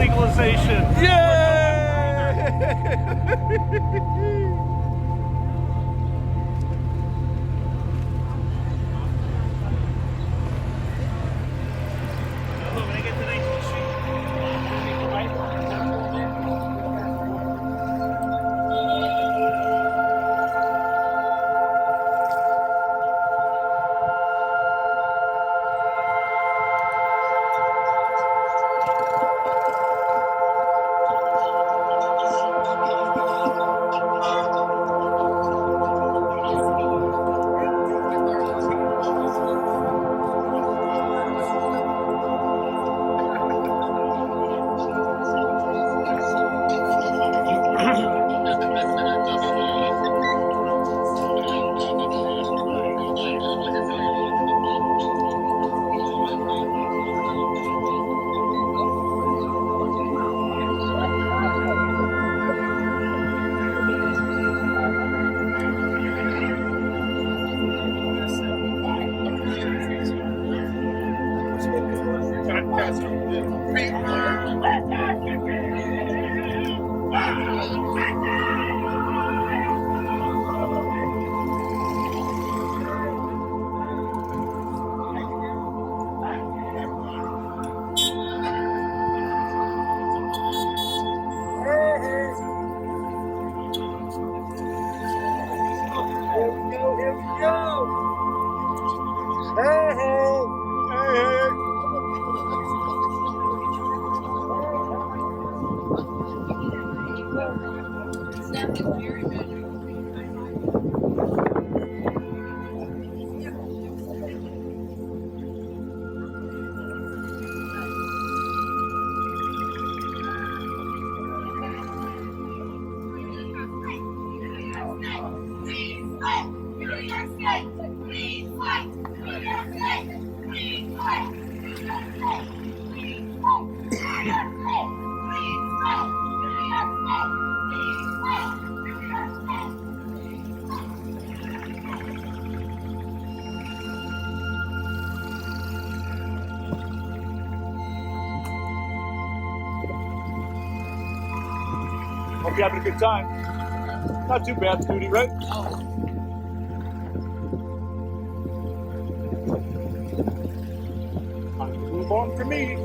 legalization. Yay! Look, when I get to 19th Street, Hope you're having a good time. Not too bad, Scooty, right? Move on for me.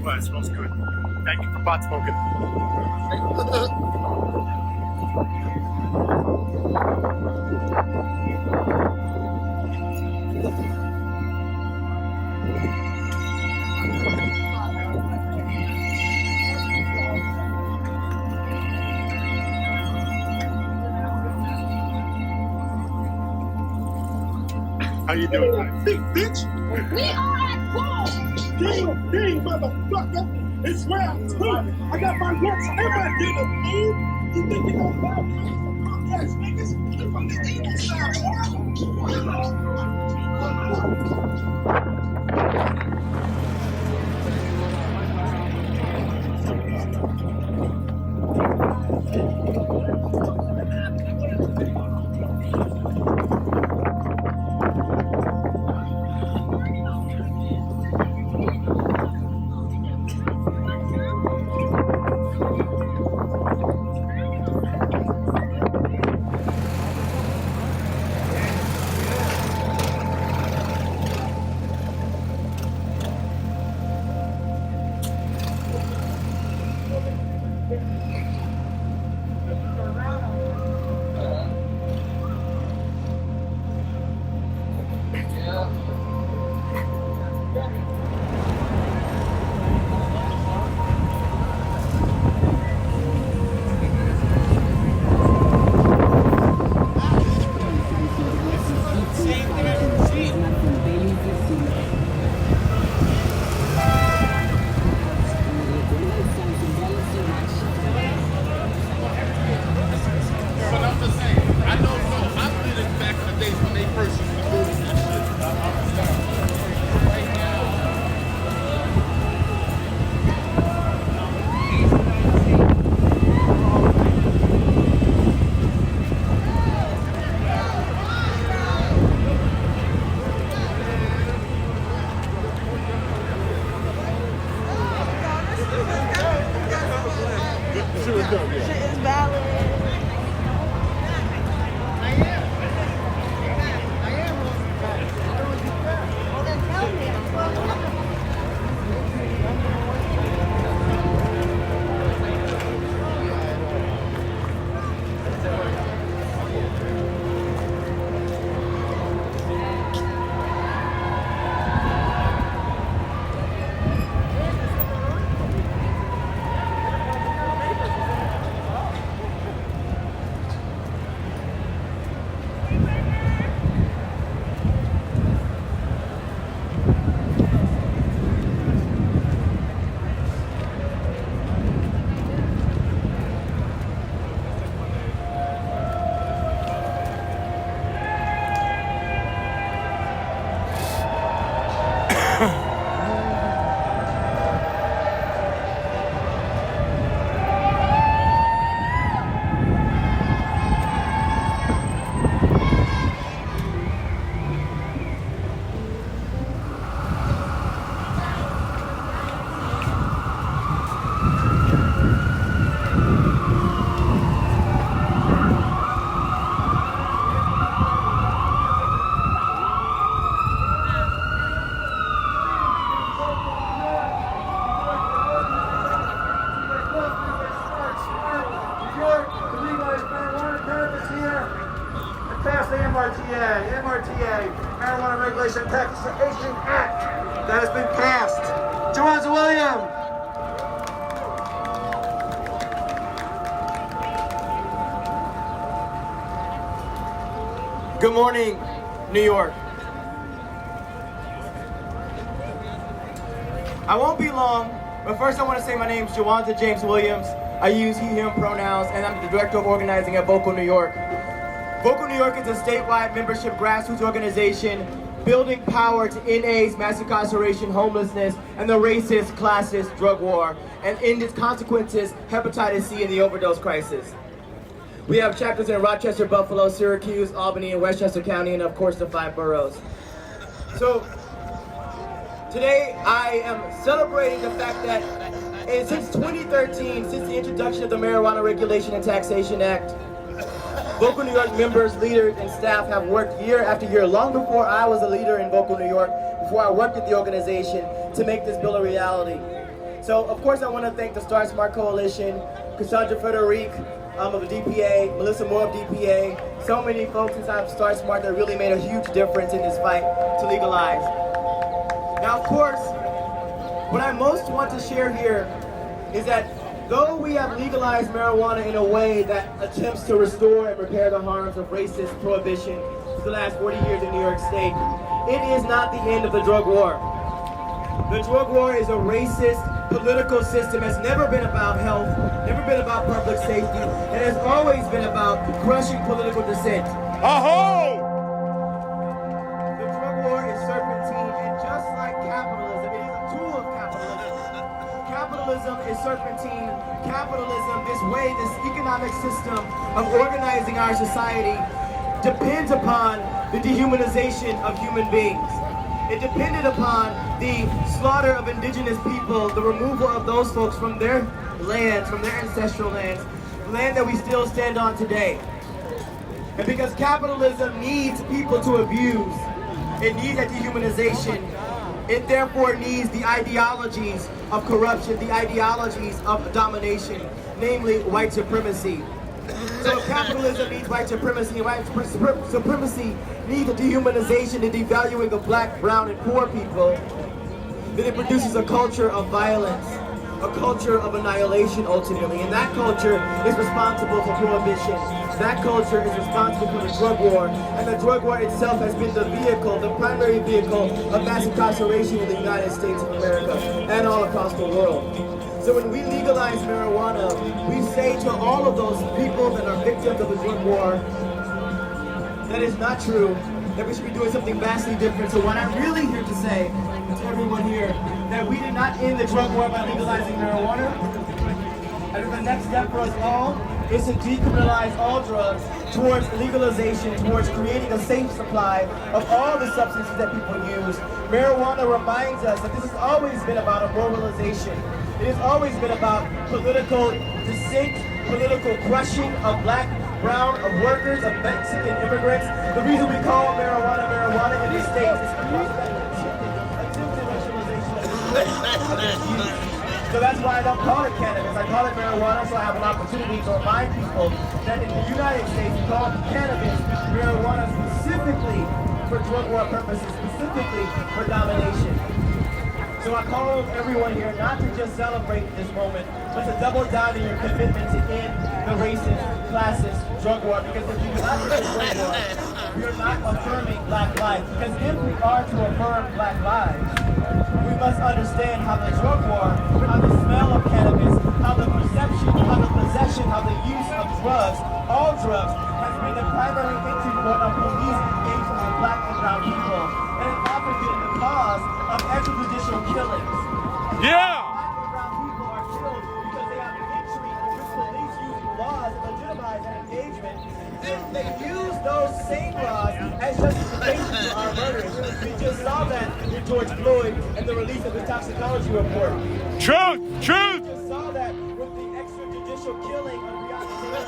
Well, it smells good. Thank you for pot smoking. How you doing? Big bitch. We are at war. Damn, motherfucker. It's round two. I got my lunch and my dinner, man. You think you gonna buy me some punk ass niggas? I'm from the east side. But I'm just saying, I don't know. I've been in back in the days when they first used to do this shit. Right now. Shit is good, yeah. Shit is valid. Well, then tell me. Pass the MRTA, Marijuana Regulation Taxation Act, that has been passed. Wanda Williams. Good morning, New York. I won't be long, but first I want to say my name is Wanda James Williams. I use he, him pronouns, and I'm the Director of Organizing at Vocal New York. Vocal New York is a statewide membership grassroots organization building power to end AIDS, mass incarceration, homelessness, and the racist, classist drug war, and end its consequences, hepatitis C, and the overdose crisis. We have chapters in Rochester, Buffalo, Syracuse, Albany, and Westchester County, and of course the 5 boroughs. So, today I am celebrating the fact that since 2013, since the introduction of the Marijuana Regulation and Taxation Act, Vocal New York members, leaders, and staff have worked year after year, long before I was a leader in Vocal New York, before I worked at the organization, to make this bill a reality. So, of course, I want to thank the Start Smart Coalition, Cassandra Frederic of the DPA, Melissa Moore of DPA, so many folks inside of Start Smart that really made a huge difference in this fight to legalize. Now, of course, what I most want to share here is that though we have legalized marijuana in a way that attempts to restore and repair the harms of racist prohibition for the last 40 years in New York State, it is not the end of the drug war. The drug war is a racist political system. It's never been about health, never been about public safety, and has always been about crushing political dissent. Aho! The drug war capitalism, this way, this economic system of organizing our society depends upon the dehumanization of human beings. It depended upon the slaughter of indigenous people, the removal of those folks from their lands, from their ancestral lands, land that we still stand on today. And because capitalism needs people to abuse, it needs that dehumanization, it therefore needs the ideologies of corruption, the ideologies of domination, namely white supremacy. So if capitalism needs white supremacy, and white supremacy needs the dehumanization and devaluing of black, brown, and poor people, then it produces a culture of violence, a culture of annihilation ultimately. And that culture is responsible for prohibition. That culture is responsible for the drug war. And the drug war itself has been the vehicle, the primary vehicle of mass incarceration in the United States of America and all across the world. So when we legalize marijuana, we say to all of those people that are victims of the drug war, that is not true, that we should be doing something vastly different. So what I'm really here to say to everyone here, that we did not end the drug war by legalizing marijuana. And the next step for us all is to decriminalize all drugs towards legalization, towards creating a safe supply of all the substances that people use. Marijuana reminds us that this has always been about a mobilization. It has always been about political dissent, political crushing of black, brown, of workers, of Mexican immigrants. The reason we call marijuana marijuana in the States is because of that attempted racialization. So that's why I don't call it cannabis. I call it marijuana so I have an opportunity to remind people that in the United States we call cannabis marijuana specifically for drug war purposes, specifically for domination. So I call everyone here not to just celebrate this moment, but to double down on your commitment to end the racist, classist drug war. Because if you do not end the drug war, we are not affirming black lives. Because if we are to affirm black lives, we must understand how the drug war, how the smell of cannabis, how the perception, how the possession, how the use of drugs, all drugs, has been the primary entry point of police engagement with black and brown people. And it's often been the cause of extrajudicial killings. Yeah! Black and brown people are killed because they have an entry which police use laws to legitimize that engagement. They use those same laws as justification for our murders. We just saw that in George Floyd and the release of the toxicology report. Truth! Truth! We just saw that with the extrajudicial killing of Breonna Taylor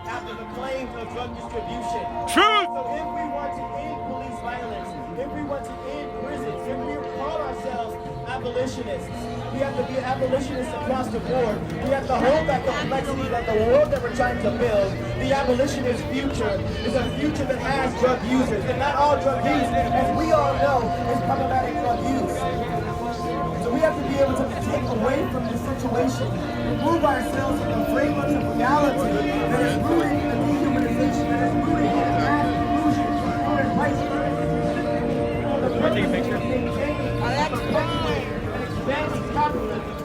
after the claims of drug distribution. Truth! So if we want to end police violence, if we want to end prisons, if we call ourselves abolitionists, we have to be abolitionists across the board. We have to hold that complexity that the world that we're trying to build, the abolitionist future, is a future that has drug users. And not all drug use, as we all know, is problematic drug use. So we have to be able to take away from this situation, remove ourselves from the frameworks of reality that is rooted in the dehumanization, that is rooted in mass inclusion, rooted in white supremacy. Take a picture. Expanding capitalism.